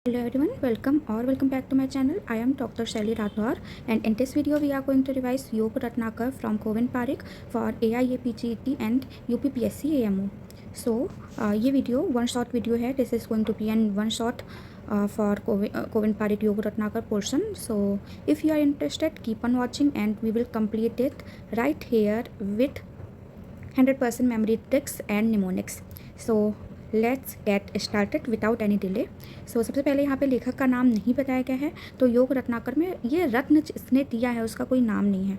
Hello everyone, welcome back to my channel. I am Dr. Shelly Rathwar and in this video we are going to revise Yog Ratnakar from Govind Parikh for AIAPGET and UPPSC AMO. So ये video one shot video है. This is going to be an one shot for Govind Parikh Yog Ratnakar portion. So if you are interested, keep on watching and we will complete it right here with 100% memory tricks and mnemonics. So let's get started without any delay. So सबसे पहले यहाँ पे लेखक का नाम नहीं बताया गया है, तो योग रत्नाकर में ये रत्न जिसने दिया है उसका कोई नाम नहीं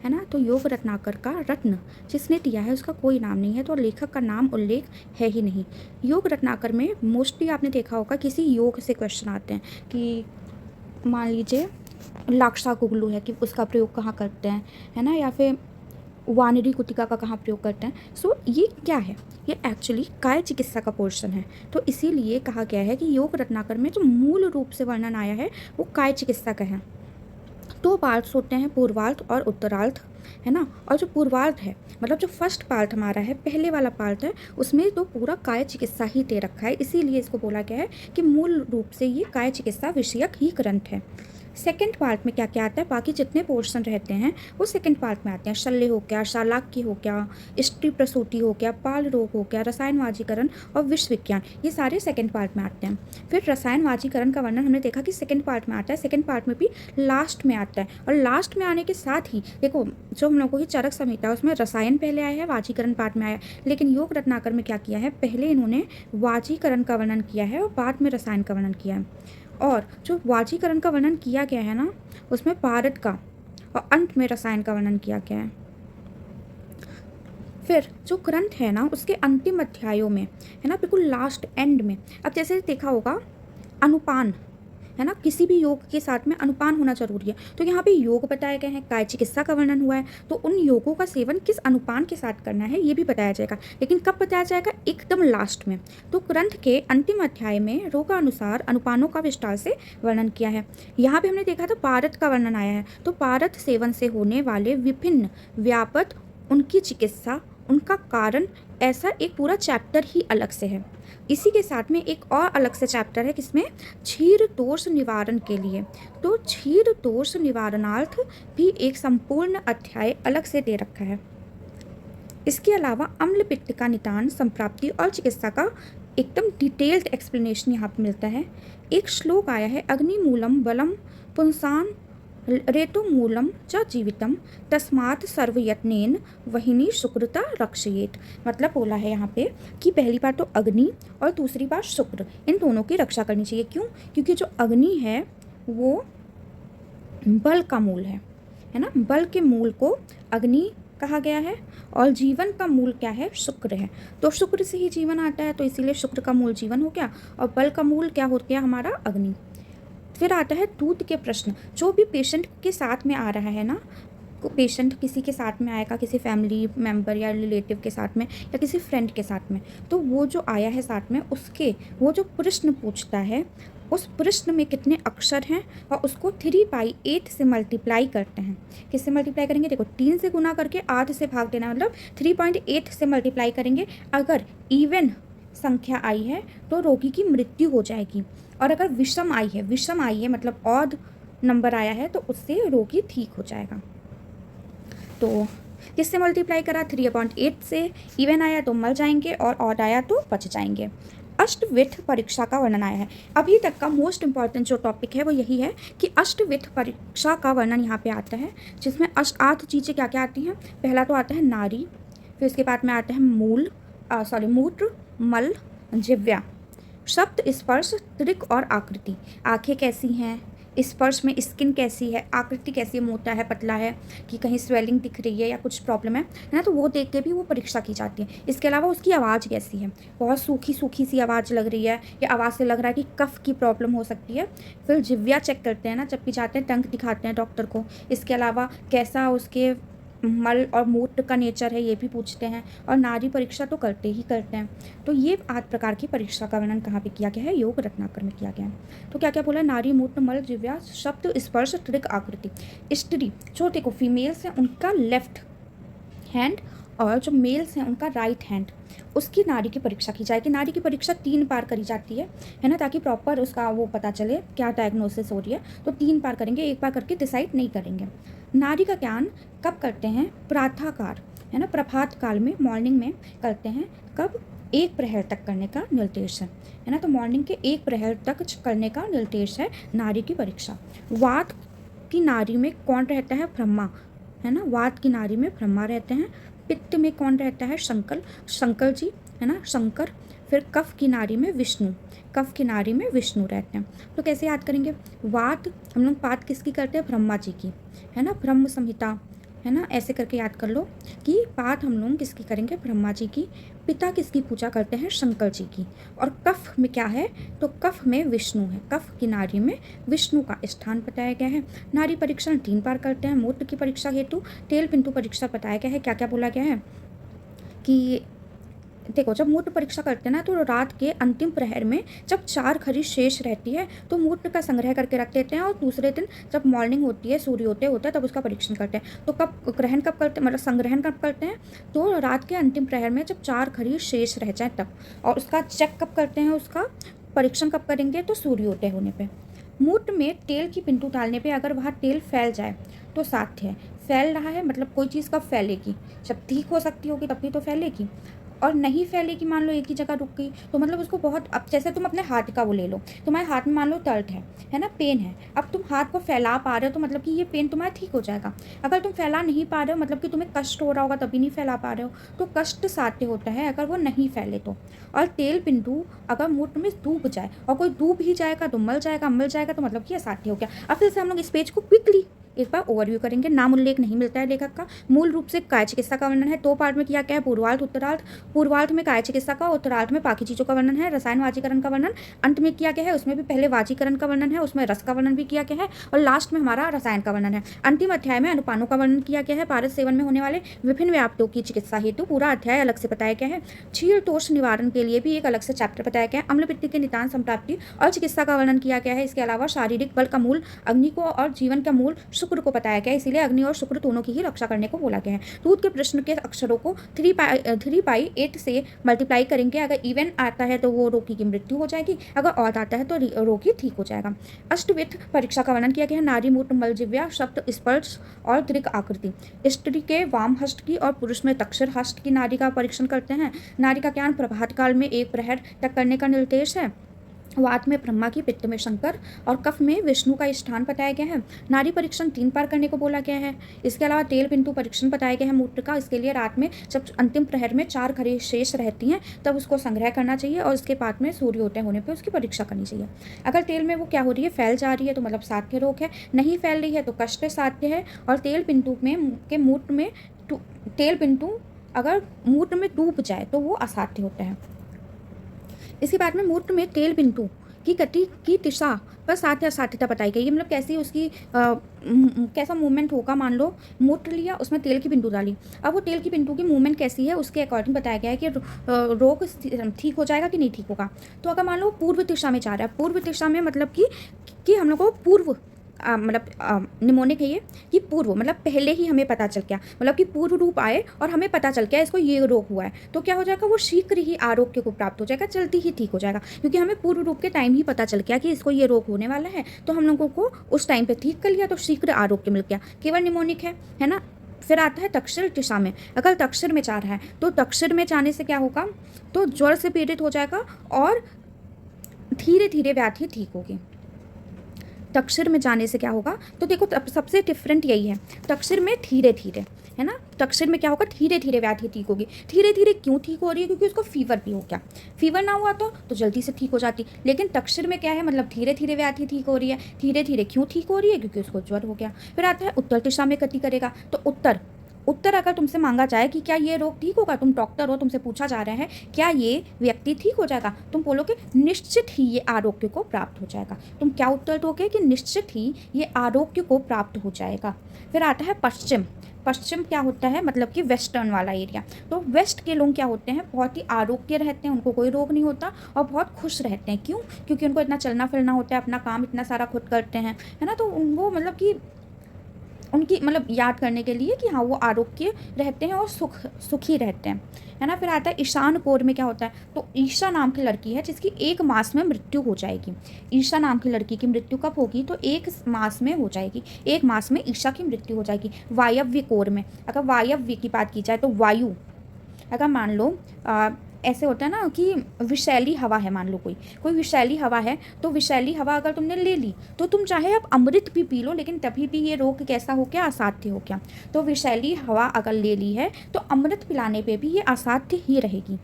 है ना. तो योग रत्नाकर का रत्न जिसने दिया है उसका कोई नाम नहीं है, तो लेखक का नाम उल्लेख है ही नहीं. योग रत्नाकर में मोस्टली आपने देखा होगा किसी योग से क्वेश्चन आते हैं कि मान लीजिए लाक्षा गुगलू है कि उसका प्रयोग कहाँ करते हैं, है ना, या फिर वानरी कुटिका का कहाँ प्रयोग करते हैं. सो ये क्या है, ये एक्चुअली काय चिकित्सा का पोर्शन है. तो इसीलिए कहा गया है कि योग रत्नाकर में जो मूल रूप से वर्णन आया है वो काय चिकित्सा का है. दो पार्ट्स होते हैं, पूर्वार्ध और उत्तरार्ध, है ना. और जो पूर्वार्ध है मतलब जो फर्स्ट पार्ट हमारा है, पहले वाला पार्ट है, उसमें तो पूरा काय चिकित्सा ही दे रखा है. इसीलिए इसको बोला गया है कि मूल रूप से ये काय चिकित्सा विषयक ही ग्रंथ है. सेकेंड पार्ट में क्या क्या आता है, बाकी जितने पोर्शन रहते हैं वो सेकेंड पार्ट में आते हैं. शल्य हो गया, शालाक्य हो गया, स्त्री प्रसूति हो गया, पाल रोग हो गया, रसायनवाजीकरण और विश्व विज्ञान, ये सारे सेकेंड पार्ट में आते हैं. फिर रसायनवाजीकरण का वर्णन हमने देखा कि सेकेंड पार्ट में आता है, सेकेंड पार्ट में भी लास्ट में आता है. और लास्ट में आने के साथ ही देखो जो हम लोगों की चरक संहिता है उसमें रसायन पहले आया है, वाजीकरण पार्ट में आया. लेकिन योग रत्नाकर में क्या किया है, पहले इन्होंने वाजीकरण का वर्णन किया है और बाद में रसायन का वर्णन किया है. और जो वाजीकरण का वर्णन किया गया है ना, उसमें पारद का और अंत में रसायन का वर्णन किया गया है. फिर जो ग्रंथ है ना उसके अंतिम अध्यायों में, है ना, बिल्कुल लास्ट एंड में, अब जैसे देखा होगा अनुपान, है ना, किसी भी योग के साथ में अनुपान होना जरूरी है. तो यहाँ पे योग बताए गए हैं, काय चिकित्सा का वर्णन हुआ है, तो उन योगों का सेवन किस अनुपान के साथ करना है ये भी बताया जाएगा. लेकिन कब बताया जाएगा, एकदम लास्ट में. तो ग्रंथ के अंतिम अध्याय में रोगानुसार अनुपानों का विस्तार से वर्णन किया है. यहाँ पे हमने देखा था पारद का वर्णन आया है, तो पारद सेवन से होने वाले विभिन्न व्यापद, उनकी चिकित्सा, उनका कारण, ऐसा एक पूरा चैप्टर ही अलग से है. इसी के साथ में एक और अलग से चैप्टर है किसमें, क्षीर दोष निवारण के लिए. तो क्षीर दोष निवारणार्थ भी एक संपूर्ण अध्याय अलग से दे रखा है. इसके अलावा अम्ल पित्त का निदान, संप्राप्ति और चिकित्सा का एकदम डिटेल्ड एक्सप्लेनेशन यहाँ पर मिलता है. एक श्लोक आया है, अग्निमूलम बलम पुंसान रेतो मूलम च जीवितम तस्मात् सर्वयत्नेन वहिनी शुक्रता रक्षयेत. मतलब बोला है यहाँ पे कि पहली बार तो अग्नि और दूसरी बार शुक्र, इन दोनों की रक्षा करनी चाहिए. क्यों, क्योंकि जो अग्नि है वो बल का मूल है ना. बल के मूल को अग्नि कहा गया है और जीवन का मूल क्या है, शुक्र है. तो शुक्र से ही जीवन आता है, तो इसीलिए शुक्र का मूल जीवन हो गया और बल का मूल क्या हो गया हमारा, अग्नि. फिर आता है दूध के प्रश्न. जो भी पेशेंट के साथ में आ रहा है ना, पेशेंट किसी के साथ में आएगा, किसी फैमिली मेम्बर या रिलेटिव के साथ में या किसी फ्रेंड के साथ में, तो वो जो आया है साथ में उसके वो जो प्रश्न पूछता है उस प्रश्न में कितने अक्षर हैं और उसको 3/8 से मल्टीप्लाई करते हैं. किससे मल्टीप्लाई करेंगे, देखो 3 से गुना करके 8 से भाग देना, मतलब 3.8 से मल्टीप्लाई करेंगे. अगर इवन संख्या आई है तो रोगी की मृत्यु हो जाएगी, और अगर विषम आई है मतलब ऑड नंबर आया है तो उससे रोगी ठीक हो जाएगा. तो किससे मल्टीप्लाई करा, 3/8 से. इवन आया तो मर जाएंगे और ऑड आया तो बच जाएंगे. अष्टविध परीक्षा का वर्णन आया है. अभी तक का मोस्ट इंपॉर्टेंट जो टॉपिक है वो यही है कि अष्टविध परीक्षा का वर्णन यहाँ पे आता है, जिसमें 8 चीज़ें क्या क्या आती हैं. पहला तो आता है नारी, फिर उसके बाद में आता है मूत्र, मल, जिव्या, शब्द, स्पर्श, त्रिक और आकृति. आंखें कैसी हैं, स्पर्श में स्किन कैसी है, आकृति कैसी है, मोटा है, पतला है, कि कहीं स्वेलिंग दिख रही है या कुछ प्रॉब्लम है ना, तो वो देख के भी वो परीक्षा की जाती है. इसके अलावा उसकी आवाज़ कैसी है, बहुत सूखी सी आवाज़ लग रही है या आवाज़ से लग रहा है कि कफ की प्रॉब्लम हो सकती है. फिर जिव्या चेक करते हैं ना, जब भी जाते हैं टंग दिखाते हैं डॉक्टर को. इसके अलावा कैसा उसके मल और मूत्र का नेचर है ये भी पूछते हैं, और नारी परीक्षा तो करते ही करते हैं. तो ये 8 प्रकार की परीक्षा का वर्णन कहाँ पे किया गया है, योग रत्नाकर में किया गया है. तो क्या क्या बोला, नारी, मूत्र, मल, जिव्या, शब्द, स्पर्श, त्रिक, आकृति. स्त्री जो देखो फीमेल्स हैं उनका लेफ्ट हैंड और जो मेल्स हैं उनका राइट हैंड, उसकी नाड़ी की परीक्षा की जाएगी। नाड़ी की परीक्षा 3 बार करी जाती है ना, ताकि प्रॉपर उसका वो पता चले क्या डायग्नोसिस हो रही है। तो 3 बार करेंगे, एक बार करके डिसाइड नहीं करेंगे। नाड़ी का ज्ञान कब करते हैं? प्रातःकाल, है ना, प्रभात काल में, मॉर्निंग में करते हैं। कब? 1 प्रहर तक करने का निर्देश है ना। तो मॉर्निंग के 1 प्रहर तक करने का निर्देश है नाड़ी की परीक्षा। वात की नाड़ी में कौन रहता है? ब्रह्मा, है ना। वात की नाड़ी में ब्रह्मा रहते हैं। पित्त में कौन रहता है? शंकर जी, है ना, शंकर। फिर कफ की नाड़ी में विष्णु, कफ की नाड़ी में विष्णु रहते हैं। तो कैसे याद करेंगे? वात हम लोग बात किसकी करते हैं? ब्रह्मा जी की, है ना, ब्रह्म संहिता, है ना, ऐसे करके याद कर लो कि बात हम लोग किसकी करेंगे? ब्रह्मा जी की। पिता किसकी पूजा करते हैं? शंकर जी की। और कफ में क्या है? तो कफ में विष्णु है, कफ की नाड़ी में विष्णु का स्थान बताया गया है। नाड़ी परीक्षण 3 बार करते हैं। मूत्र की परीक्षा हेतु तेल बिंदु परीक्षा बताया गया है। क्या क्या बोला गया है कि देखो, जब मूत्र परीक्षा करते हैं ना, तो रात के अंतिम प्रहर में जब 4 खरी शेष रहती है तो मूत्र का संग्रह करके रख देते हैं, और दूसरे दिन जब मॉर्निंग होती है, सूर्योदय होता है, तब उसका परीक्षण करते हैं। तो कब ग्रहण कब करते हैं, मतलब संग्रहण कब करते हैं? तो रात के अंतिम प्रहर में जब 4 खरी शेष रह जाए तब। और उसका चेक कब करते हैं? उसका परीक्षण कब करेंगे? तो सूर्योदय होने पर। मूत्र में तेल की पिंटू डालने पर अगर वहाँ तेल फैल जाए तो साध्य है। फैल रहा है मतलब कोई चीज़ कब फैलेगी? जब ठीक हो सकती होगी तभी तो फैलेगी। और नहीं फैलेगी, मान लो एक ही जगह रुक गई, तो मतलब उसको बहुत, अब जैसे तुम अपने हाथ का वो ले लो, तुम्हारे हाथ में मान लो दर्द है ना, पेन है। अब तुम हाथ को फैला पा रहे हो तो मतलब कि ये पेन तुम्हारा ठीक हो जाएगा। अगर तुम फैला नहीं पा रहे हो, मतलब कि तुम्हें कष्ट हो रहा होगा तभी नहीं फैला पा रहे हो, तो कष्ट साध्य होता है अगर वो नहीं फैले तो। और तेल बिंदु अगर मूत्र में डूब जाए, और कोई डूब ही जाएगा तो मल जाएगा तो मतलब कि असाध्य हो गया। अब फिर से हम लोग इस पेज को क्विकली एक बार ओवरव्यू करेंगे। नाम उल्लेख नहीं मिलता है लेखक का। मूल रूप से काय चिकित्सा का वर्णन है। 2 पार्ट में किया गया है, पूर्वार्ध उत्तरार्ध। पूर्वार्ध में काय चिकित्सा का, उत्तरार्ध में बाकी चीज़ों का वर्णन है। रसायन वाजीकरण का वर्णन अंत में किया गया है, उसमें भी पहले वाजीकरण का वर्णन है, उसमें रस का वर्णन भी किया गया है, और लास्ट में हमारा रसायन का वर्णन है। अंतिम अध्याय में अनुपानों का वर्णन किया गया है। पारस सेवन में होने वाले विभिन्न व्याप्तों की चिकित्सा हेतु पूरा अध्याय अलग से बताया गया है। क्षीर दोष निवारण के लिए भी एक अलग से चैप्टर बताया गया है। अम्ल पित्त के निदान, संप्राप्ति और चिकित्सा का वर्णन किया गया है। इसके अलावा शारीरिक बल का मूल अग्नि को और जीवन का मूल शुक्र को बताया गया है, इसीलिए अग्नि और शुक्र दोनों की ही रक्षा करने को बोला गया है। दूध के प्रश्न के अक्षरों को 3/8 से मल्टीप्लाई करेंगे। अगर इवन आता है तो वो रोगी की मृत्यु हो जाएगी, अगर ऑड आता है तो रोगी ठीक हो जाएगा। अष्टविध परीक्षा का वर्णन किया गया है। नारी, मूत्र, मल, जिह्वा, शब्द, स्पर्श और दृक आकृति। स्त्री के वाम हस्त की और पुरुष में दक्षिण हस्त की नाड़ी का परीक्षण करते हैं। नाड़ी का ज्ञान प्रभात काल में 1 प्रहर तक करने का निर्देश है। वात में ब्रह्मा की, पित्त में शंकर और कफ में विष्णु का स्थान बताया गया है। नाड़ी परीक्षण 3 बार करने को बोला गया है। इसके अलावा तेल बिंदु परीक्षण बताया गया है मूत्र का। इसके लिए रात में जब अंतिम प्रहर में 4 खरी शेष रहती हैं तब उसको संग्रह करना चाहिए, और उसके बाद में सूर्योदय होने पर उसकी परीक्षा करनी चाहिए। अगर तेल में वो क्या हो रही है, फैल जा रही है, तो मतलब साध्य रोग है। नहीं फैल रही है तो कष्ट साध्य है। और तेल बिंदु में के मूत्र में तेल बिंदु अगर मूत्र में डूब जाए तो वो असाध्य होता है। इसके बाद में मूत्र में तेल बिंदु की गति की दिशा पर साध्य असाध्यता बताई गई है। मतलब कैसी उसकी कैसा मूवमेंट होगा। मान लो मूत्र लिया, उसमें तेल की बिंदु डाली, अब वो तेल की बिंदु की मूवमेंट कैसी है उसके अकॉर्डिंग बताया गया है कि रोग ठीक हो जाएगा कि नहीं ठीक होगा। तो अगर मान लो पूर्व दिशा में जा रहा है, पूर्व दिशा में मतलब कि हम लोग को पूर्व मतलब निमोनिक है ये कि पूर्व मतलब पहले ही हमें पता चल गया, मतलब कि पूर्व रूप आए और हमें पता चल गया इसको ये रोग हुआ है, तो क्या हो जाएगा, वो शीघ्र ही आरोग्य को प्राप्त हो जाएगा, जल्दी ही ठीक हो जाएगा, क्योंकि हमें पूर्व रूप के टाइम ही पता चल गया कि इसको ये रोग होने वाला है, तो हम लोगों को उस टाइम पे ठीक कर लिया, तो शीघ्र आरोग्य मिल गया। केवल निमोनिक है ना। फिर आता है दक्षिण दिशा में, अगर दक्षिण में जा रहा है तो दक्षिण में जाने से क्या होगा, तो ज्वर से पीड़ित हो जाएगा और धीरे धीरे व्याधि ठीक होगी। दक्षिण में जाने से क्या होगा, तो देखो सबसे डिफरेंट यही है, दक्षिण में धीरे धीरे है ना, दक्षिण में क्या होगा, धीरे धीरे व्याधि ठीक होगी। धीरे धीरे क्यों ठीक हो रही है, क्योंकि उसको फीवर भी हो गया, फीवर ना हुआ तो जल्दी से ठीक हो जाती, लेकिन दक्षिण में क्या है, मतलब धीरे धीरे व्याधि ठीक हो रही है। धीरे धीरे क्यों ठीक हो रही है, क्योंकि उसको ज्वर हो गया। फिर आता है उत्तर दिशा में गति करेगा, तो उत्तर अगर तुमसे मांगा जाए कि क्या ये रोग ठीक होगा, तुम डॉक्टर हो, तुमसे पूछा जा रहा है क्या ये व्यक्ति ठीक हो जाएगा, तुम बोलोगे निश्चित ही ये आरोग्य को प्राप्त हो जाएगा। तुम क्या उत्तर दोगे कि निश्चित ही ये आरोग्य को प्राप्त हो जाएगा। फिर आता है पश्चिम। पश्चिम क्या होता है, मतलब कि वेस्टर्न वाला एरिया। तो वेस्ट के लोग क्या होते हैं, बहुत ही आरोग्य रहते हैं, उनको कोई रोग नहीं होता और बहुत खुश रहते हैं। क्यों, क्योंकि उनको इतना चलना फिरना होता है, अपना काम इतना सारा खुद करते हैं, है ना, तो उनको मतलब कि उनकी मतलब याद करने के लिए कि हाँ वो आरोग्य रहते हैं और सुखी रहते हैं, है ना। फिर आता है ईशान कोर में क्या होता है, तो ईशा नाम की लड़की है जिसकी 1 मास में मृत्यु हो जाएगी। ईशा नाम की लड़की की मृत्यु कब होगी, तो 1 मास में हो जाएगी, 1 मास में ईशा की मृत्यु हो जाएगी। वायव्य कोर में, अगर वायव्य की बात की जाए तो वायु, अगर मान लो ऐसे होता है ना कि विषैली हवा है, मान लो कोई विषैली हवा है, तो विषैली हवा अगर तुमने ले ली तो तुम चाहे अब अमृत भी पी लो, लेकिन तभी भी ये रोग कैसा हो गया, असाध्य हो गया। तो विषैली हवा अगर ले ली है तो अमृत पिलाने पे भी ये असाध्य ही रहेगी।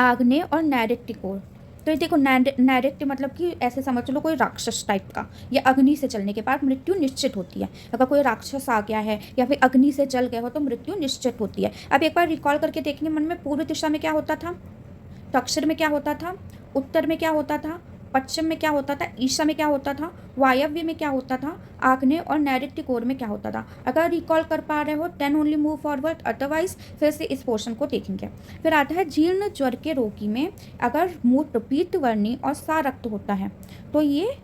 आग्नेय और नैऋत्य कोर, तो ये देखो नैऋत्य मतलब कि ऐसे समझ लो कोई राक्षस टाइप का, या अग्नि से जलने के बाद मृत्यु निश्चित होती है। अगर कोई राक्षस आ गया है या फिर अग्नि से जल गया हो तो मृत्यु निश्चित होती है। अब एक बार रिकॉल करके देखेंगे मन में, पूर्व दिशा में क्या होता था, दक्षिण में क्या होता था, उत्तर में क्या होता था, पश्चिम में क्या होता था, ईशा में क्या होता था, वायव्य में क्या होता था, आग्नेय और नैऋत्य कोर में क्या होता था। अगर रिकॉल कर पा रहे हो then only move forward, otherwise फिर से इस पोर्शन को देखेंगे। फिर आता है जीर्ण ज्वर के रोगी में अगर मूत्र पीतवर्णी और सारक्त होता है तो ये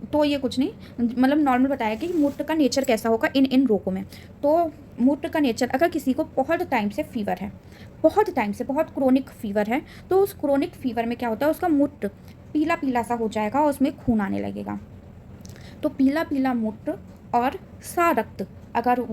तो ये कुछ नहीं, मतलब नॉर्मल बताया कि मूत्र का नेचर कैसा होगा इन रोगों में। तो मूत्र का नेचर, अगर किसी को बहुत टाइम से फीवर है, बहुत टाइम से बहुत क्रोनिक फीवर है, तो उस क्रोनिक फीवर में क्या होता है, उसका मूत्र पीला पीला सा हो जाएगा और उसमें खून आने लगेगा। तो पीला पीला मूत्र और सारक्त अगर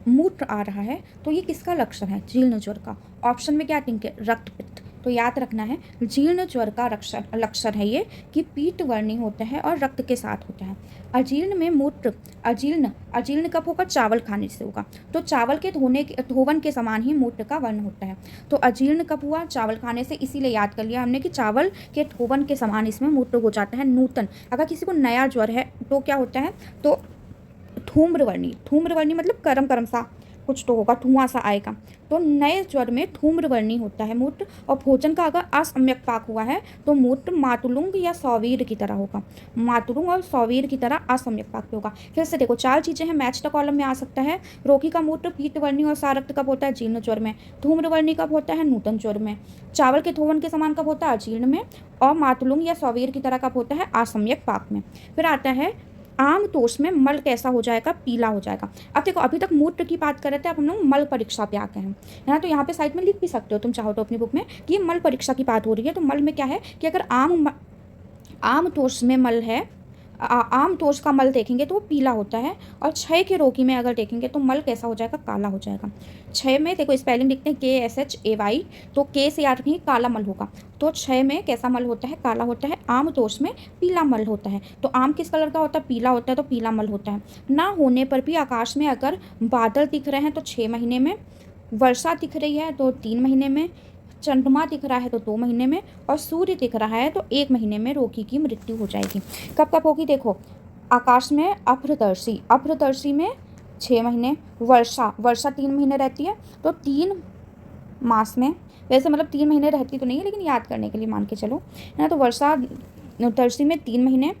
मूत्र आ रहा है तो ये किसका लक्षण है, जीर्ण ज्वर का। ऑप्शन में क्या देंगे, रक्त पित्त। तो याद रखना है जीर्ण ज्वर का लक्षण है ये कि पीतवर्णी होता है और रक्त के साथ होता है। अजीर्ण में मूत्र, अजीर्ण कब होगा, चावल खाने से होगा। तो चावल के धोवन के समान ही मूत्र का वर्ण होता है। तो अजीर्ण कब हुआ, चावल खाने से, इसीलिए याद कर लिया हमने कि चावल के धोवन के समान इसमें मूत्र हो जाता है। नूतन, अगर किसी को नया ज्वर है तो क्या होता है, तो धूम्रवर्णी मतलब करम करम सा कुछ तो होगा, धुआं सा आएगा। तो नए ज्वर में धूम्रवर्णी होता है मूत्र। और भोजन का अगर असम्यक पाक हुआ है तो मूत्र मातुलुंग या सौवीर की तरह होगा, मातुलुंग और सौवीर की तरह असम्यक पाक पे होगा। फिर से देखो 4 चीज़ें हैं, मैच द कॉलम में आ सकता है। रोगी का मूत्र पीतवर्णी और सारक्त कब होता है, जीर्ण ज्वर में। धूम्रवर्णी कब होता है, नूतन ज्वर में। चावल के धोवन के समान कब होता है, अजीर्ण में। और मातुलुंग या सौवीर की तरह कब होता है, असम्यक पाक में। फिर आता है आम तोष में मल कैसा हो जाएगा, पीला हो जाएगा। अब देखो अभी तक मूत्र की बात कर रहे थे, अब हम लोग मल परीक्षा पे आ गए हैं, है ना। तो यहाँ पे साइड में लिख भी सकते हो तुम चाहो तो अपनी बुक में कि मल परीक्षा की बात हो रही है। तो मल में क्या है कि अगर आम तोष में मल है, आम तोष का मल देखेंगे तो वो पीला होता है। और क्षय के रोगी में अगर देखेंगे तो मल कैसा हो जाएगा, काला हो जाएगा। क्षय में देखो स्पेलिंग लिखते हैं KSHAY, तो के से याद रखेंगे काला मल होगा। तो क्षय में कैसा मल होता है, काला होता है। आम तोष में पीला मल होता है। तो आम किस कलर का होता है, पीला होता है, तो पीला मल होता है। ना होने पर भी आकाश में अगर बादल दिख रहे हैं तो 6 महीने में, वर्षा दिख रही है तो 3 महीने में, चंद्रमा दिख रहा है तो 2 महीने में, और सूर्य दिख रहा है तो 1 महीने में रोगी की मृत्यु हो जाएगी। कब कब होगी, देखो आकाश में अभ्रदर्शी में 6 महीने, वर्षा 3 महीने रहती है तो 3 मास में, वैसे मतलब 3 महीने रहती तो नहीं है लेकिन याद करने के लिए मान के चलो, है ना। तो वर्षा दर्शी में 3 महीने,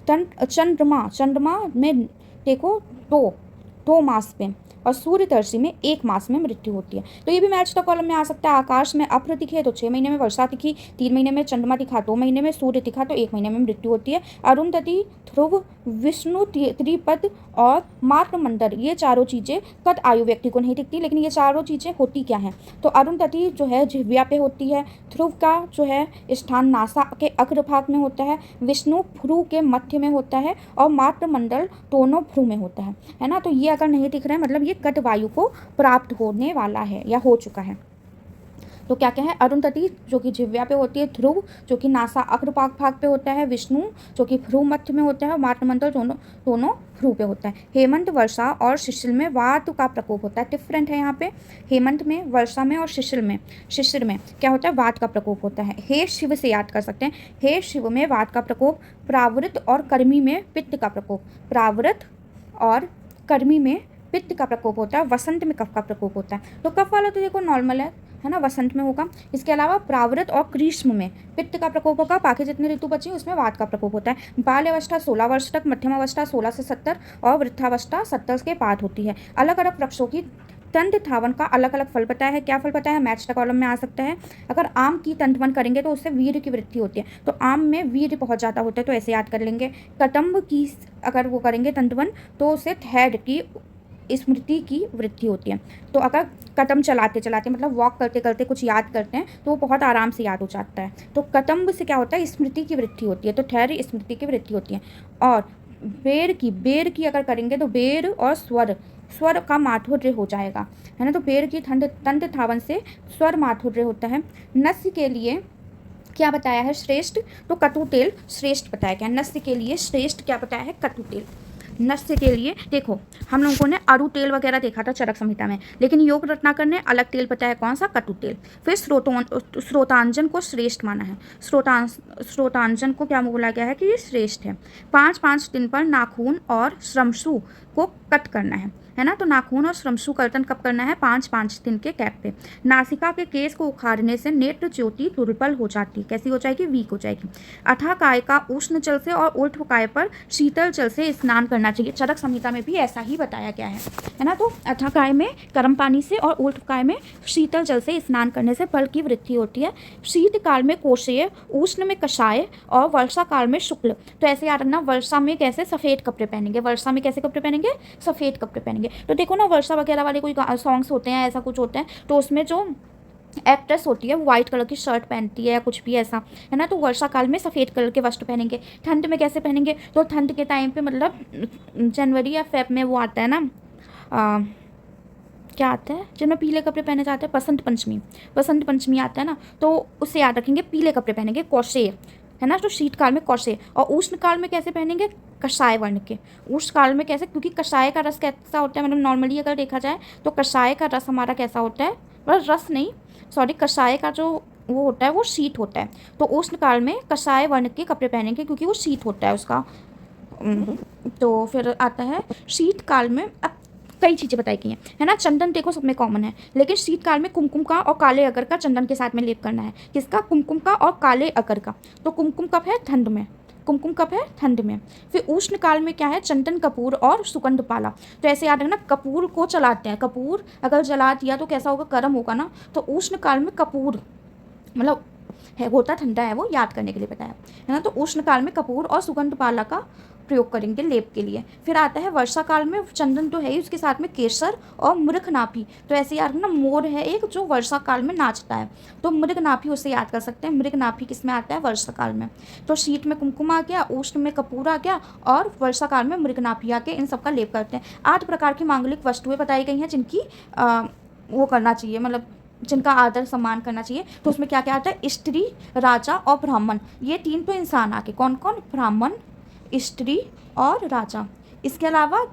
चंद्रमा में देखो 2 मास में, और सूर्यदर्शी में 1 मास में मृत्यु होती है। तो ये भी मैच द कॉलम में आ सकता है। आकाश में अभ्र दिखे तो 6 महीने में, वर्षा दिखी 3 महीने में, चंद्रमा दिखा 2 महीने में, सूर्य दिखा तो 1 महीने में मृत्यु होती है। अरुंधति, ध्रुव, विष्णु, त्रिपद और मातृमंडल, ये चारों चीज़ें कद आयु व्यक्ति को नहीं दिखती, लेकिन ये चारों चीज़ें होती क्या हैं, तो अरुंधति जो है जिह्वा पे होती है, ध्रुव का जो है स्थान नासा के अग्रभाग में होता है, विष्णु भ्रू के मध्य में होता है, और मातृमंडल दोनों भ्रू में होता है ना। तो ये अगर नहीं दिख रहा है मतलब ये कट वायु को प्राप्त होने वाला है या हो चुका है। तो क्या क्या है, अरुंधति जो कि जिह्वा पे होती है, ध्रुव जो कि नासा अग्रभाग पे होता है, विष्णु जो कि भ्रू मध्य में होता है, मातृमंडल दोनों भ्रू पे होता है। हेमंत, वर्षा और शिशिर में वात का प्रकोप होता है। डिफरेंट है यहाँ पे, हेमंत में, वर्षा में और शिशिर में क्या होता है, वात का प्रकोप होता है। हे शिव से याद कर सकते हैं, हे शिव में वात का प्रकोप, प्रावृत और कर्मी में पित्त का प्रकोप, प्रावृत और कर्मी में पित्त का प्रकोप होता है। वसंत में कफ का प्रकोप होता है। तो कफ वाला तो देखो नॉर्मल है ना, वसंत में होगा। इसके अलावा प्रावृत और ग्रीष्म में पित्त का प्रकोप होगा। बाकी जितने ऋतु बची उसमें वात का प्रकोप होता है। बाल अवस्था 16 वर्ष तक, मध्यम अवस्था 16 से 70 और वृद्धावस्था 70 के बाद होती है। अलग अलग वृक्षों की तंत धावन का अलग अलग फल बताया है। क्या फल बताया है? मैच द कॉलम में आ सकता है। अगर आम की तंतवन करेंगे तो उससे वीर्य की वृद्धि होती है, तो आम में वीर्य बहुत ज़्यादा होता है, तो ऐसे याद कर लेंगे। कदम्ब की अगर वो करेंगे तंतवन तो उससे थैड की स्मृति की वृद्धि होती है। तो अगर कदम चलाते चलाते मतलब वॉक करते करते कुछ याद करते हैं तो वो बहुत आराम से याद हो जाता है। तो कदम्ब से क्या होता है? स्मृति की वृद्धि होती है, तो ठहर स्मृति की वृद्धि होती है। और बेर की अगर करेंगे तो बेर और स्वर का माधुर्य हो जाएगा, है ना। तो बेर की तंत धावन से स्वर माधुर्य होता है। नस्य के लिए क्या बताया है? श्रेष्ठ, तो कटु तेल श्रेष्ठ बताया गया। नस्य के लिए श्रेष्ठ क्या बताया है? कटु तेल। नस्य के लिए देखो हम लोगों ने अरु तेल वगैरह देखा था चरक संहिता में, लेकिन योग रत्नाकर ने अलग तेल बताया, कौन सा? कटु तेल। फिर स्रोतांजन को श्रेष्ठ माना है। स्रोतांजन को क्या बोला गया है? कि ये श्रेष्ठ है। 5-5 दिन पर नाखून और श्रमशु को कट करना है ना। तो नाखून और श्रमशु कर्तन कब करना है? 5-5 दिन के गैप पे। नासिका के केस को उखाड़ने से नेत्र ज्योति दुर्बल हो जाती है। कैसी हो जाएगी? वीक हो जाएगी। अथाह काय का उष्ण जल से और ऊर्ध्व काय पर शीतल जल से स्नान करना चाहिए। चरक संहिता में भी ऐसा ही बताया गया है ना। तो अथाह काय में गर्म पानी से और ऊर्ध्व काय में शीतल जल से स्नान करने से बल की वृद्धि होती है। शीत काल में कोशेय, उष्ण में कषाय और वर्षा काल में शुक्ल। तो ऐसे याद रखना, वर्षा में कैसे? सफ़ेद कपड़े पहनेंगे। वर्षा में कैसे कपड़े पहनेंगे? सफ़ेद कपड़े पहनेंगे। तो देखो ना, वर्षा वगैरह वाले कोई सॉन्ग्स होते हैं, ऐसा कुछ होता है, तो उसमें जो एक्ट्रेस होती है वो वाइट कलर की शर्ट पहनती है या कुछ भी ऐसा, है ना। तो वर्षा काल में सफ़ेद कलर के वस्त्र पहनेंगे। ठंड में कैसे पहनेंगे? तो ठंड के टाइम पे मतलब जनवरी या फेब में वो आता है ना, क्या आता है जिनमें पीले कपड़े पहने जाते हैं? बसंत पंचमी आता है ना, तो उससे याद रखेंगे पीले कपड़े पहनेंगे, कौशेय, है ना। तो शीतकाल में कौशेय। और उष्ण काल में कैसे पहनेंगे? कषाय वर्ण के। उष्ण काल में कैसे? क्योंकि कषाय का रस कैसा होता है, मतलब नॉर्मली अगर देखा जाए तो कषाय का रस हमारा कैसा होता है? मतलब रस नहीं, सॉरी, कषाय का जो वो होता है वो शीत होता है। तो उष्ण काल में कषाय वर्ण के कपड़े पहनेंगे क्योंकि वो शीत होता है उसका। तो फिर आता है शीतकाल में, अब कई चीज़ें बताई गई हैं, है ना। चंदन देखो सब में कॉमन है, लेकिन शीतकाल में कुमकुम का और काले अगर का चंदन के साथ में लेप करना है। किसका? कुमकुम का और काले अगर का। तो कुमकुम कब है? ठंड में। कुमकुम कब है? ठंड में। फिर उष्ण काल में क्या है? चंदन कपूर और सुगंध पाला। तो ऐसे याद रखना, कपूर को चलाते हैं। कपूर अगर जला दिया तो कैसा होगा? गर्म होगा ना। तो उष्ण काल में कपूर मतलब है, होता ठंडा है, वो याद करने के लिए बताया, है ना। तो उष्ण काल में कपूर और सुगंध पाला का प्रयोग करेंगे लेप के लिए। फिर आता है वर्षा काल में चंदन तो है ही, उसके साथ में केसर और मृगनाभी। तो ऐसे याद ना, मोर है एक जो वर्षा काल में नाचता है, तो मृगनाभी उसे याद कर सकते हैं। मृगनाभी किस में आता है? वर्षा काल में। तो शीत में कुमकुम आ गया, उष्ण में कपूर आ गया और वर्षा काल में मृगनाभी आ गया। इन सब का लेप करते हैं। 8 प्रकार की मांगलिक वस्तुएं बताई गई हैं जिनकी वो करना चाहिए, मतलब जिनका आदर सम्मान करना चाहिए। तो उसमें क्या क्या आता है? स्त्री, राजा और ब्राह्मण। ये 3 तो इंसान आके, कौन कौन? ब्राह्मण, स्त्री और राजा। इसके अलावा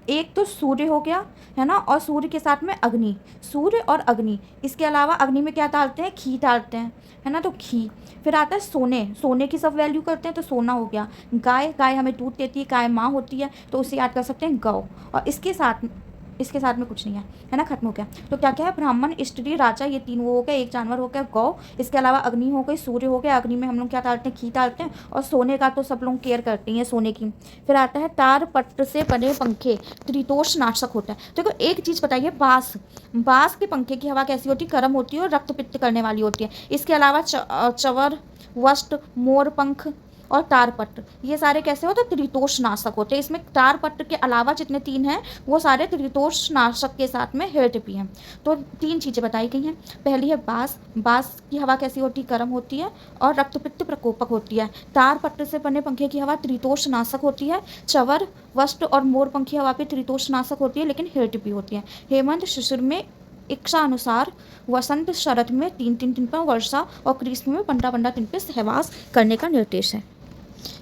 एक तो सूर्य हो गया, है ना, और सूर्य के साथ में अग्नि, सूर्य और अग्नि। इसके अलावा अग्नि में क्या डालते हैं? घी डालते हैं, है ना, तो घी। फिर आता है सोने, सोने की सब वैल्यू करते हैं, तो सोना हो गया। गाय, गाय हमें दूध देती है, गाय माँ होती है, तो उसे याद कर सकते हैं गौ। और इसके साथ में कुछ नहीं है ना, खत्म हो गया। तो क्या क्या है? ब्राह्मण, स्त्री, राजा, ये 3 वो हो गए, एक जानवर हो गया गौ। इसके अलावा अग्नि हो गई, सूर्य हो गया, अग्नि में हम लोग क्या डालते हैं? घी डालते हैं। और सोने का तो सब लोग केयर करते हैं, सोने की। फिर आता है तार पत्र से बने पंखे, त्रिदोष नाशक होता है। देखो एक चीज़ बताइए, बाँस के पंखे की हवा कैसी होती है? गर्म होती है और रक्त पित्त करने वाली होती है। इसके अलावा चवर, वस्ट, मोर पंख और तारपत्र, ये सारे कैसे होते हैं? त्रिदोष नाशक होते हैं। इसमें तारपत्र के अलावा जितने 3 हैं वो सारे त्रिदोष नाशक के साथ में हेल्थ भी हैं। तो 3 चीज़ें बताई गई हैं। पहली है बाँस की हवा कैसी होती है? गर्म होती है और रक्तपित्त प्रकोपक होती है। तारपत्र से बने पंखे की हवा त्रिदोष नाशक होती है। चवर, वस्ट और मोर पंख की हवा भी त्रिदोष नाशक होती है, लेकिन हेल्थ भी होती है। हेमंत शिशिर में इच्छा अनुसार, वसंत शरद में 3-3 दिन पर, वर्षा और ग्रीष्म में 15-15 दिन पर सहवास करने का निर्देश है।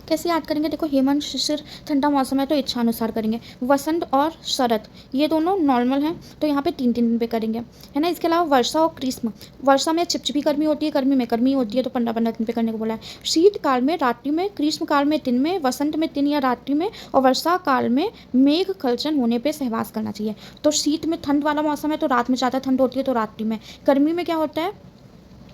कैसे याद करेंगे? देखो हेमंत शिशिर ठंडा मौसम है तो इच्छा अनुसार करेंगे। वसंत और शरद ये दोनों नॉर्मल हैं, तो यहाँ पे 3-3 दिन पे करेंगे, है ना। इसके अलावा वर्षा और ग्रीष्म, वर्षा में चिपचिपी गर्मी होती है, गर्मी में गर्मी होती है, तो 15-15 दिन पे करने को बोला है। शीतकाल में रात्रि में, ग्रीष्म काल में दिन में, वसंत में दिन या रात्रि में, और वर्षा काल में मेघ खलचन होने पर सहवास करना चाहिए। तो शीत में ठंड वाला मौसम है तो रात में ज़्यादा ठंड होती है, तो रात्रि में। गर्मी में क्या होता है?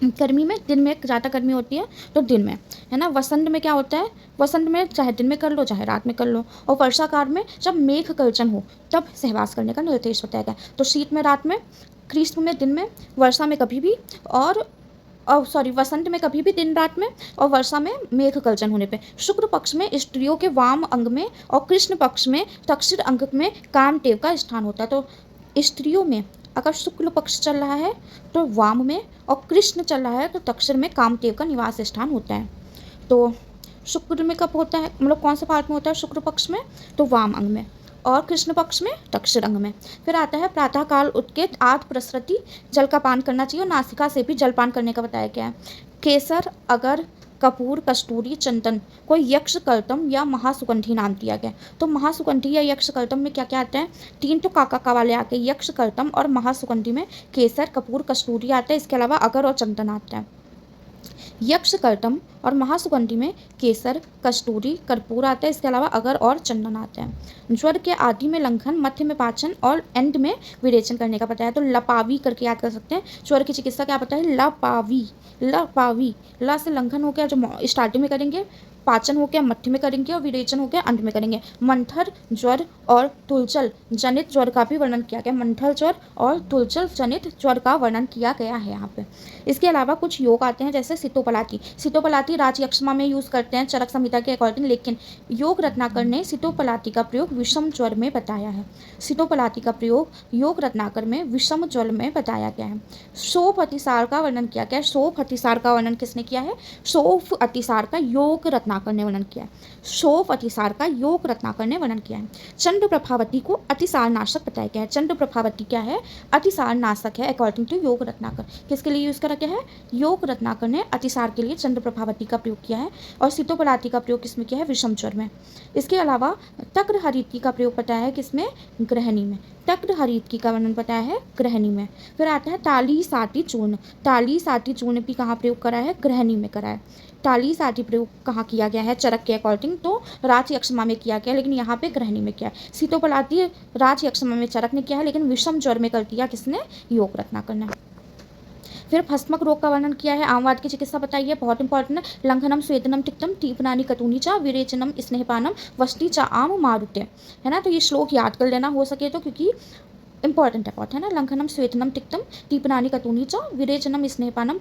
गर्मी में दिन में ज़्यादा गर्मी होती है तो दिन में, है ना। वसंत में क्या होता है, वसंत में चाहे दिन में कर लो चाहे रात में कर लो। और वर्षा काल में जब मेघ गर्जन हो तब सहवास करने का निर्देश बताया गया। तो शीत में रात में, ग्रीष्म में दिन में, वर्षा में कभी भी, और वसंत में कभी भी दिन रात में, और वर्षा में मेघ गर्जन होने पे। शुक्ल पक्ष में स्त्रियों के वाम अंग में और कृष्ण पक्ष में दक्षिण अंग में कामदेव का स्थान होता है। तो स्त्रियों में अगर शुक्ल पक्ष चल रहा है तो वाम में, और कृष्ण चल रहा है तो दक्षिण में कामदेव का निवास स्थान होता है। तो शुक्र में कब होता है, मतलब कौन से पार्ट में होता है शुक्र पक्ष में, तो वाम अंग में, और कृष्ण पक्ष में दक्षिण अंग में। फिर आता है प्रातःकाल उठ के आध प्रसृति जल का पान करना चाहिए, और नासिका से भी जलपान करने का बताया गया है। केसर, अगर, कपूर, कस्तूरी, चंदन को यक्ष कल्तम या महासुगंधी नाम दिया गया। तो महासुगंधी या यक्ष कल्तम में क्या क्या आता है, 3 तो काका वाले आते हैं, यक्ष कल्तम और महासुगंधी में केसर, कपूर, कस्तूरी आता है। इसके अलावा अगर और चंदन आता है। यक्ष कर्तम और महासुगंधी में केसर, कस्तूरी, कर्पूर आता है। इसके अलावा अगर और चंदन आता है। ज्वर के आदि में लंघन, मध्य में पाचन और एंड में विरेचन करने का बताया। तो लपावी करके याद कर सकते हैं। ज्वर की चिकित्सा क्या पता है, लपावी। लपावी, ला से लंघन हो गया जो स्टार्टिंग में करेंगे, पाचन हो गया मध्य में करेंगे, और विरेचन हो गया अंत में करेंगे। मंथर ज्वर और तुलचल जनित ज्वर का भी वर्णन किया गया। मंथर ज्वर और तुलचल जनित ज्वर का वर्णन किया गया है यहाँ पे। इसके अलावा कुछ योग आते हैं जैसे सितोपलाती। सितोपलाती राजयक्षमा में यूज़ करते हैं चरक संहिता के अकॉर्डिंग, लेकिन योग रत्नाकर ने सितोपलाती का प्रयोग विषम ज्वर में बताया है। सितोपलाती का प्रयोग योग रत्नाकर में विषम ज्वर में बताया गया है। शोफ अतिसार का वर्णन किया गया है। शोफ अतिसार का वर्णन किसने किया है, शोफ अतिसार का योग रत्नाकर ने वर्णन किया है। शोफ अतिसार का योग रत्नाकर ने वर्णन किया है। चंद्र प्रभावती को अतिसार नाशक बताया गया है। चंद्र प्रभावती क्या है, अतिसार नाशक है अकॉर्डिंग टू योग रत्नाकर। किसके लिए यूज़ करा गया है, योग रत्नाकर ने अतिसार के लिए चंद्र प्रभावती का प्रयोग किया है। और सितोपलाती का प्रयोग किसमें किया है, विषम ज्वर में। इसके अलावा तक्र हरितकी का प्रयोग बताया है किसमें, ग्रहणी में। तक्र हरितकी का वर्णन बताया है ग्रहणी में। फिर आता है ताली साटी चूर्ण। ताली साटी चूर्ण भी कहाँ प्रयोग करा है, ग्रहणी में करा है। ताली साटी प्रयोग कहाँ किया गया है, चरक के अकॉर्डिंग तो राजयक्षमा में किया गया, लेकिन यहाँ पे ग्रहणी में किया है। सितोपलाती राजयक्षमा में चरक ने किया है, लेकिन विषम ज्वर में कर दिया किसने, योग रत्नाकर ने। फिर भस्मक रोग का वर्णन किया है। आमवाद की चिकित्सा बताई है, बहुत इंपॉर्टेंट है। लंघनम स्वेदनम तिक्तम टीपनानी कतूनी चा विरेचनम स्नेहपानम वस्ती चा आम मारुते, है ना। तो ये श्लोक याद कर लेना हो सके तो, क्योंकि इंपॉर्टेंट है बहुत, है ना। लंघनम स्वेदनम तिक्तम टीपनानी कतूनी चा विरेचनम स्नेहपानम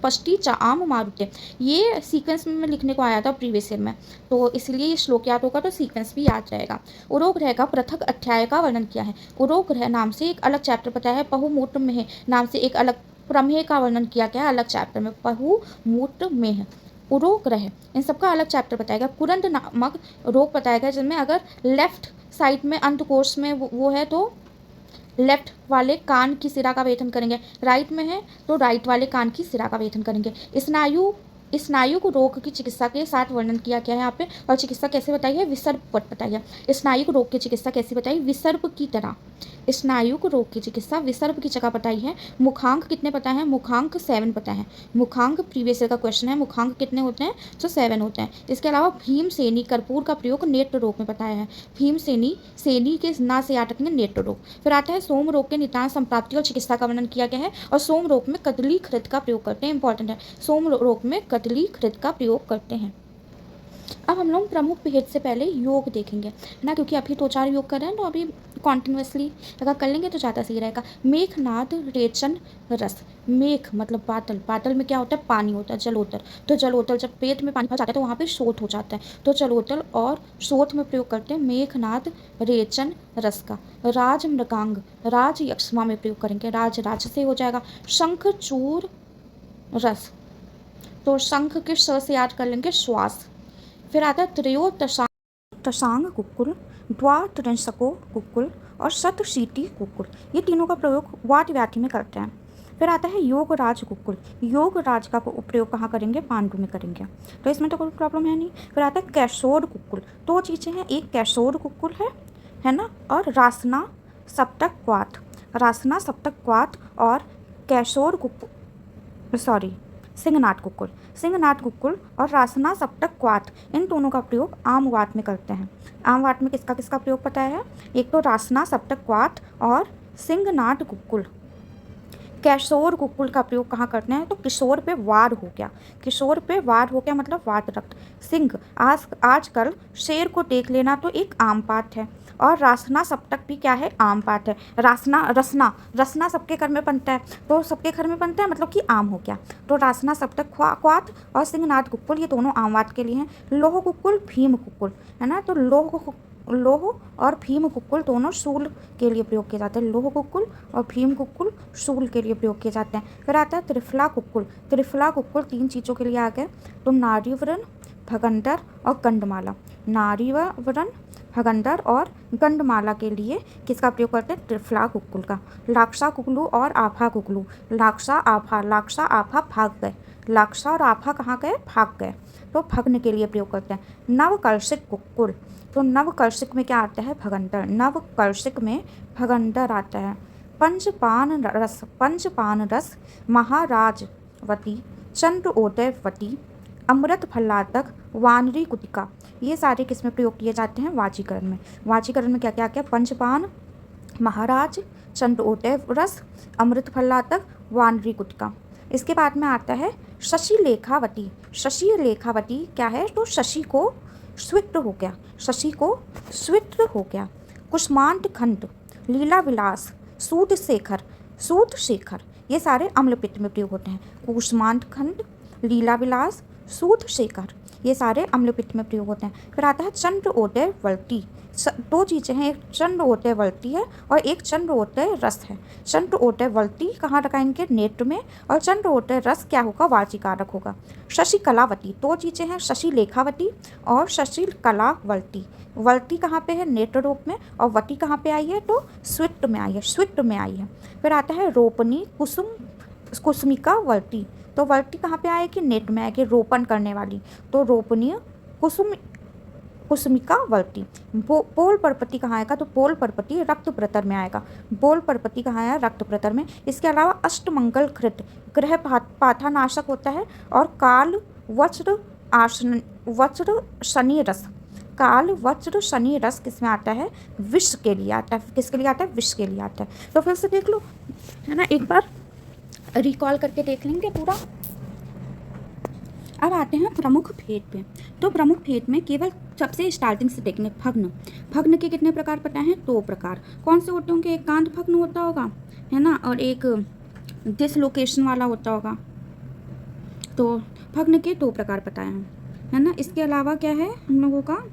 पष्टी चा आम मारुते। ये सीक्वेंस में लिखने को आया था प्रीवियस ईयर में, तो इसलिए ये श्लोक याद होगा तो सीक्वेंस भी याद रहेगा। उरोग ग्रह का पृथक अध्याय का वर्णन किया है। उरोग ग्रह नाम से एक अलग चैप्टर बताया है। बहुमूत्र में नाम से एक अलग प्रमेय का वर्णन किया गया है अलग चैप्टर में। बहुमूत्र में उरोग ग्रह, इन सबका अलग चैप्टर बताया गया। कुरंत नामक रोग बताया गया, जिनमें अगर लेफ्ट साइड में अंतकोश में वो है तो लेफ्ट वाले कान की सिरा का वेधन करेंगे, राइट में है तो राइट वाले कान की सिरा का वेधन करेंगे। स्नायु को रोग की चिकित्सा के साथ वर्णन किया गया है यहाँ पे। और चिकित्सा कैसे बताई है, विसर्प बताई है। स्नायु रोग की चिकित्सा कैसी बताई, विसर्प की तरह। स्नायु रोग की चिकित्सा विसर्प की जगह बताई है। मुखांक कितने पता है, मुखांक 7 पता है। मुखांक प्रीवियस ईयर का क्वेश्चन है, मुखांक कितने होते हैं, तो 7 होते हैं। इसके अलावा भीमसेनी कर्पूर का प्रयोग नेत्र रोग में बताया है। भीमसेनी, सेनी के ना से याद रखेंगे नेत्र रोग। फिर आता है सोम रोग के निदान संप्राप्ति और चिकित्सा का वर्णन किया गया है। और सोम रोग में कदली घृत का प्रयोग करते हैं, इंपॉर्टेंट है। सोम रोग में कदली घृत का प्रयोग करते हैं। अब हम लोग प्रमुख भेद से पहले योग देखेंगे, है ना, क्योंकि अभी 2-4 योग कर रहे हैं तो अभी कॉन्टिन्यूसली अगर कर लेंगे तो ज़्यादा सही रहेगा। मेघनाद रेचन रस। मेघ मतलब बादल, बादल में क्या होता है, पानी होता है, जलोदर। तो जलोदर जब पेट में पानी भर जाता है तो वहाँ पे शोथ हो जाता है, तो जलोदर और शोथ में प्रयोग करते हैं मेघनाद रेचन रस का। राज मृगांग, राज यक्षमा में प्रयोग करेंगे, राज से हो जाएगा। शंख चूर रस, तो शंख के श से याद कर लेंगे श्वास। फिर आता है त्रयोदशांग कुक्कुल, द्वात्रिंशको कुक्कुल और शतशीति कुक्कुल। ये तीनों का प्रयोग वात व्याधि में करते हैं। फिर आता है योग राज कुक्कुल। योग राज का प्रयोग कहाँ करेंगे, पांडु में करेंगे, तो इसमें तो कोई प्रॉब्लम है नहीं। फिर आता है कैशोर कुक्कुल। 2 चीज़ें हैं, एक कैशोर कुक्कुल है ना, और रासना सप्तक क्वाथ। रासना सप्तक क्वाथ और कैशोर कुक्कुल, सॉरी सिंहनाथ कुक्कुल। सिंहनाथ कुक्कुल और रासना सप्तक क्वाथ, इन दोनों का प्रयोग आम वात में करते हैं। आम वात में किसका किसका प्रयोग पता है, एक तो रासना सप्तक क्वाथ और सिंहनाथ कुक्कुल। किशोर कुक्कुल का प्रयोग कहाँ करते हैं? तो किशोर पे वार हो गया, किशोर पे वार हो गया मतलब वातरक्त। सिंह, आजकल शेर को देख लेना तो एक आम बात है, और रासना सप्तक भी क्या है? आम बात है। रासना रसना रसना सबके घर में बनता है, तो सबके घर में बनता है मतलब कि आम हो गया। तो रासना सप्तक क्वात और सिंहनाद कुक्कुल ये दोनों आम बात के लिए हैं। लोह कुक्कुल, भीम कुक्कुल, है ना। तो लोह और भीम कुक्कुल दोनों शूल के लिए प्रयोग किए जाते हैं। लोह कुक्कुल और भीम कुक्कुल शूल के लिए प्रयोग किए जाते हैं। फिर आता है त्रिफला कुक्कुल। त्रिफला कुक्कुल 3 चीज़ों के लिए आ गए, तो नारीवरण, भगंडर और गंडमाला। नारीवरण, भगंडर और गंडमाला के लिए किसका प्रयोग करते हैं? त्रिफला कुक्कुल का। लाक्षा कुक्कुलू और आभा कुक्कुलू। लाक्षा आभा भाग गए। लाक्षा और आभा कहाँ गए? भाग गए। तो भग्न के लिए प्रयोग करते हैं। नवकर्षिक कुक्कुल, तो नवकर्षिक में क्या आता है? भगंडर। नवकर्षिक में भगंडर आता है। पंचपान रस, महाराजवती, चंद्रोदयवती, अमृत फलातक, वानरी कुतिका, ये सारे किसमें प्रयोग किए जाते हैं? वाजीकरण में। वाजीकरण में क्या क्या क्या? पंचपान, महाराज, चंद्रोदय रस, अमृत फलातक, वानरी कुतिका। इसके बाद में आता है शशि लेखावती। शशि लेखावती क्या है? तो शशि को स्वित्र हो गया, शशि को स्वित्र हो गया। कुष्मांड खंड, लीला विलास, सूद शेखर, ये सारे अम्लपित्त में प्रयोग होते हैं। कुष्मांड खंड, लीला विलास, सूद शेखर, ये सारे अम्लपित्त में प्रयोग होते हैं। फिर आता है चंद्रोदय वल्टी। 2 चीज़ें हैं, एक चंद्रोदय वल्टी है और एक चंद्रोदय रस है। चंद्रोदय वल्टी कहाँ लगाएंगे? नेत्र में, और चंद्रोदय रस क्या होगा? वाजिकारक होगा। शशि कलावती, 2 चीज़ें हैं, शशि लेखावती और शशि कलावल्टी। वल्टी कहाँ पे है? नेत्र रूप में, और वटी कहाँ पे आई है? तो स्विट में आई है, स्विट में आई है। फिर आता है रोपनी कुसुमिका वल्टी। तो वल्टी कहाँ पे आएगी? नेत्र में आएगी, रोपण करने वाली। तो रोपनीय कुसुमिका वल्टी। पोल परपति कहाँ आएगा? तो पोल परपति रक्त प्रतर में आएगा। पोल परपति कहाँ आया? रक्त प्रतर में। इसके अलावा अष्टमंगल घृत ग्रह पाथानाशक होता है, और काल वज्र शनि रस। काल वज्र शनि रस किसमें आता है? विष के लिए आता है। किसके लिए आता है? विष के लिए आता है। तो फिर से देख लो, है ना, एक बार रिकॉल करके देख लेंगे पूरा। अब आते हैं प्रमुख भेद पे। तो प्रमुख भेद में केवल सबसे स्टार्टिंग से देखेंगे भग्न। भग्न के कितने प्रकार पता है? 2 प्रकार। कौन से होते होंगे? एक कांत भग्न होता होगा, है ना, और एक डिसलोकेशन वाला होता होगा। तो भग्न के 2 प्रकार पता है ना। इसके अलावा क्या है हम लोगों का?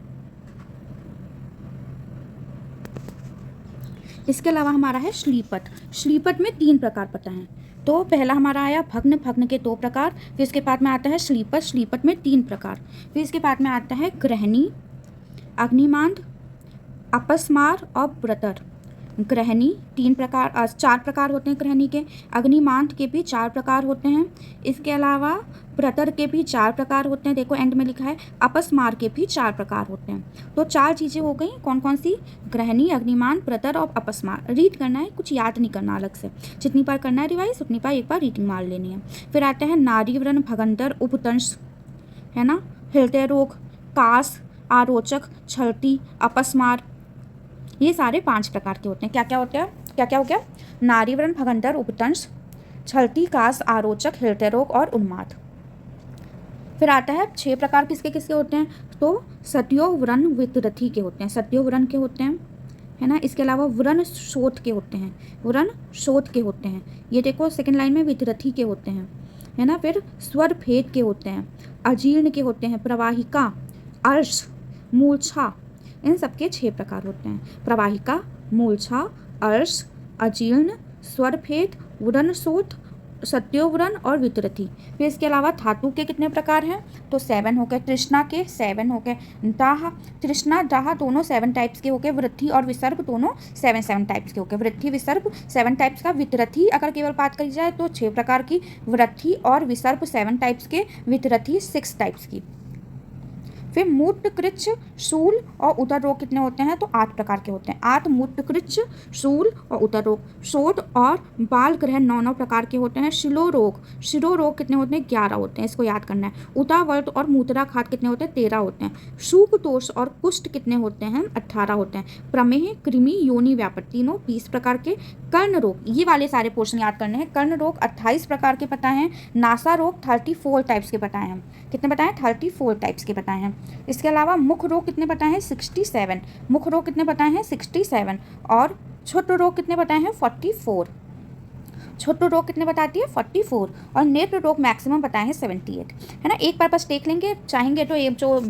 इसके अलावा हमारा है श्लीपत। श्लीपत में 3 प्रकार पता है। तो पहला हमारा आया भग्न, भग्न के 2 प्रकार। फिर इसके बाद में आता है श्लीपत, श्लीपत में 3 प्रकार। फिर इसके बाद में आता है ग्रहणी, अग्निमांद, अपस्मार और ब्रतर। ग्रहणी 4 प्रकार होते हैं ग्रहणी के। अग्निमांत के भी 4 प्रकार होते हैं। इसके अलावा ब्रतर के भी 4 प्रकार होते हैं। देखो एंड में लिखा है अपस्मार के भी 4 प्रकार होते हैं। तो 4 चीज़ें हो गई। कौन कौन सी? ग्रहणी, अग्निमान, ब्रतर और अपस्मार। रीड करना है, कुछ याद नहीं करना अलग से। जितनी बार करना है रिवाइज, उतनी बार एक बार रीडिंग मार लेनी है। फिर आता है नारीव्रण, भगंदर, उपदंश, है ना, हृदय रोग, कास, आरोचक, छलती, अपस्मार, ये सारे 5 प्रकार के होते हैं। क्या क्या होते हैं? क्या क्या हो गया? नारीव्रण, भगंदर, उपदंश, छलती, कास, आरोचक, हृदय रोग और उन्माद। फिर आता है 6 प्रकार किसके किसके होते हैं? तो सत्यो व्रण वितरथी के होते हैं। सत्यो व्रण के होते हैं, है ना। इसके अलावा व्रण शोथ के होते हैं। व्रण शोथ के होते हैं। ये देखो सेकंड लाइन में वितरथी के होते हैं, है ना। फिर स्वर भेद के होते हैं, अजीर्ण के होते हैं, प्रवाहिका, अर्श, मूर्छा, इन सबके 6 प्रकार होते हैं। प्रवाहिका, मूर्छा, अर्श, अजीर्ण, स्वरभेद, व्रणशोथ, सत्योव्रण और वितरथी। फिर इसके अलावा धातु के कितने प्रकार हैं? तो 7 हो गए। तृष्णा के 7 हो गए। दाह, तृष्णा, दाह दोनों 7 टाइप्स के हो गए। वृद्धि और विसर्ग दोनों 7 टाइप्स के हो गए। वृद्धि विसर्ग 7 टाइप्स का। वितरथी अगर केवल बात करी जाए तो 6 प्रकार की। वृद्धि और विसर्ग 7 टाइप्स के। वितरथी 6 टाइप्स की। फिर मूत्र कृच्छ शूल और उदर रोग कितने होते हैं, तो 8 प्रकार के होते हैं। 8 मूत्र कृच्छ शूल और उदर रोग। शोथ और बाल ग्रहण 9 प्रकार के होते हैं। शिरो रोग कितने होते हैं, 11 होते हैं, इसको याद करना है। उतावर्त और मूत्राघात कितने होते हैं, 13 होते हैं। शूकदोष और कुष्ठ कितने होते हैं, 18 होते हैं। प्रमेह, कृमि, योनि व्यापक तीनों 20 प्रकार के। कर्ण रोग, ये वाले सारे पोर्शन याद करने हैं। कर्ण रोग 28 प्रकार के बताए हैं। नासा रोग 34 टाइप्स के बताए हैं। कितने बताए हैं, 34 टाइप्स के बताए हैं। इसके अलावा मुख रोग कितने बताए हैं, 67। मुख रोग कितने बताए हैं, 67। और छोटे रोग कितने बताए हैं, 44। छोटे रोग कितने बताती है, 44। और नेत्र रोग मैक्सिमम बताए हैं 78, है ना। एक बार बस देख लेंगे, चाहेंगे तो ये जो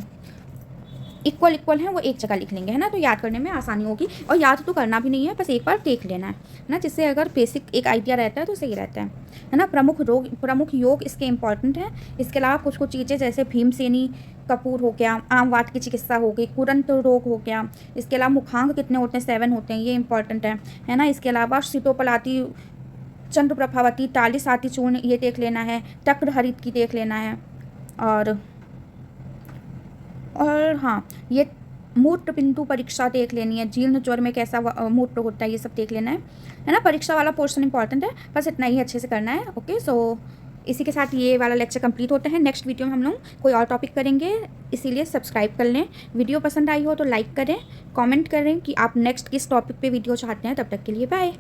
इक्वल है वो एक जगह लिख लेंगे, है ना, तो याद करने में आसानी होगी। और याद तो करना भी नहीं है, बस एक बार देख लेना है ना, जिससे अगर बेसिक एक आइडिया रहता है तो सही रहता है ना। प्रमुख योग इसके इंपॉर्टेंट हैं। इसके अलावा कुछ चीज़ें जैसे भीमसेनी कपूर हो गया, आम वात की चिकित्सा हो गई, कुरंत रोग हो गया। इसके अलावा मुखांग कितने होते हैं, 7 होते हैं, ये इंपॉर्टेंट है ना। इसके अलावा शीतोपलाती, चंद्र प्रभावती, तालिसाती चूर्ण ये देख लेना है। तक्र हरित की देख लेना है। और हाँ, ये मूत्र बिंदु परीक्षा देख लेनी है। जीर्ण ज्वर में कैसा मूत्र होता है, ये सब देख लेना है ना। परीक्षा वाला पोर्शन इंपॉर्टेंट है, बस इतना ही अच्छे से करना है। ओके, सो इसी के साथ ये वाला लेक्चर कंप्लीट होता है। नेक्स्ट वीडियो में हम लोग कोई और टॉपिक करेंगे, इसीलिए सब्सक्राइब कर लें। वीडियो पसंद आई हो तो लाइक करें, कमेंट करें कि आप नेक्स्ट किस टॉपिक पे वीडियो चाहते हैं। तब तक के लिए बाय।